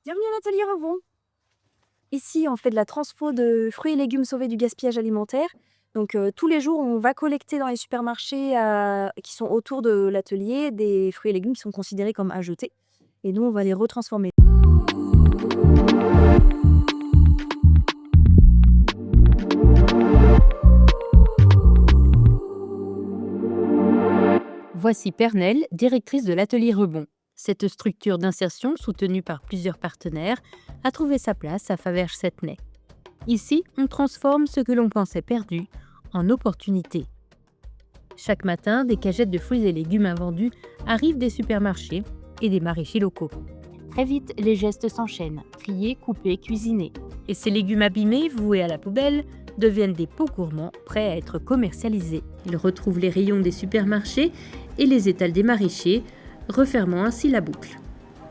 Bienvenue à l'atelier Rebond. Ici, on fait de la transfo de fruits et légumes sauvés du gaspillage alimentaire. Donc, tous les jours, on va collecter dans les supermarchés qui sont autour de l'atelier des fruits et légumes qui sont considérés comme à jeter. Et nous, on va les retransformer. Voici Pernelle, directrice de l'atelier Rebond. Cette structure d'insertion, soutenue par plusieurs partenaires, a trouvé sa place à Faverges-Settenay. Ici, on transforme ce que l'on pensait perdu en opportunité. Chaque matin, des cagettes de fruits et légumes invendus arrivent des supermarchés et des maraîchers locaux. Très vite, les gestes s'enchaînent, trier, couper, cuisiner. Et ces légumes abîmés, voués à la poubelle, deviennent des pots gourmands prêts à être commercialisés. Ils retrouvent les rayons des supermarchés et les étals des maraîchers, refermant ainsi la boucle.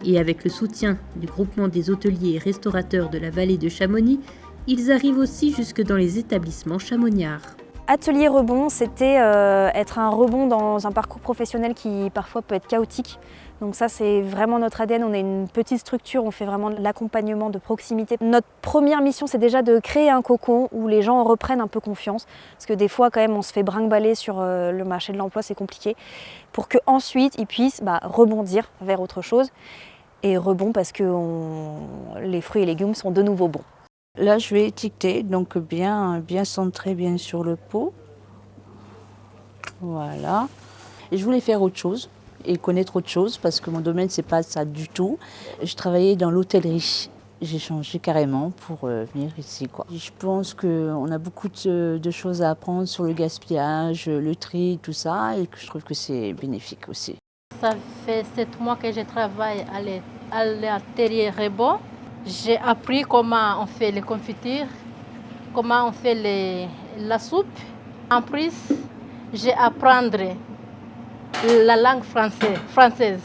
Et avec le soutien du groupement des hôteliers et restaurateurs de la vallée de Chamonix, ils arrivent aussi jusque dans les établissements chamoniards. Atelier Rebond, c'était être un rebond dans un parcours professionnel qui parfois peut être chaotique. Donc ça, c'est vraiment notre ADN. On est une petite structure, on fait vraiment de l'accompagnement de proximité. Notre première mission, c'est déjà de créer un cocon où les gens reprennent un peu confiance. Parce que des fois, quand même, on se fait brinque-baller sur le marché de l'emploi, c'est compliqué. Pour qu'ensuite, ils puissent rebondir vers autre chose. Et rebond parce que les fruits et légumes sont de nouveau bons. Là, je vais étiqueter, donc bien centré bien sur le pot. Voilà. Et je voulais faire autre chose et connaître autre chose parce que mon domaine, c'est pas ça du tout. Je travaillais dans l'hôtellerie. J'ai changé carrément pour venir ici, quoi. Je pense qu'on a beaucoup de choses à apprendre sur le gaspillage, le tri, tout ça, et que je trouve que c'est bénéfique aussi. Ça fait 7 mois que je travaille à l'atelier Rebond. J'ai appris comment on fait les confitures, comment on fait la soupe. En plus, j'ai appris la langue française.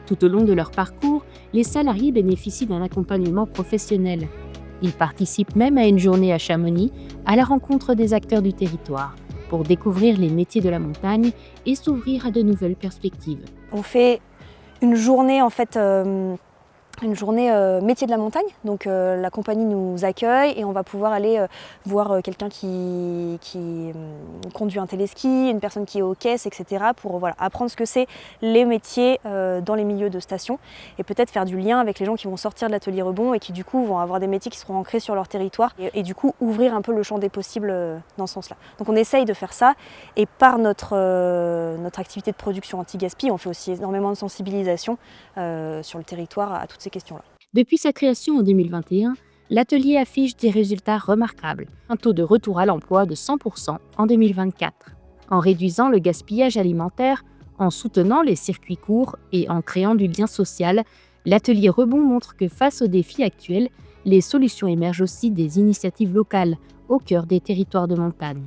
Tout au long de leur parcours, les salariés bénéficient d'un accompagnement professionnel. Ils participent même à une journée à Chamonix, à la rencontre des acteurs du territoire, pour découvrir les métiers de la montagne et s'ouvrir à de nouvelles perspectives. On fait une journée métier de la montagne. Donc la compagnie nous accueille et on va pouvoir aller voir quelqu'un qui conduit un téléski, une personne qui est aux caisses, etc. pour apprendre ce que c'est les métiers dans les milieux de station et peut-être faire du lien avec les gens qui vont sortir de l'atelier Rebond et qui du coup vont avoir des métiers qui seront ancrés sur leur territoire et du coup ouvrir un peu le champ des possibles dans ce sens-là. Donc on essaye de faire ça et par notre activité de production anti-gaspi, on fait aussi énormément de sensibilisation sur le territoire à toutes ces questions-là. Depuis sa création en 2021, l'atelier affiche des résultats remarquables, un taux de retour à l'emploi de 100% en 2024. En réduisant le gaspillage alimentaire, en soutenant les circuits courts et en créant du lien social, l'atelier Rebond montre que face aux défis actuels, les solutions émergent aussi des initiatives locales au cœur des territoires de montagne.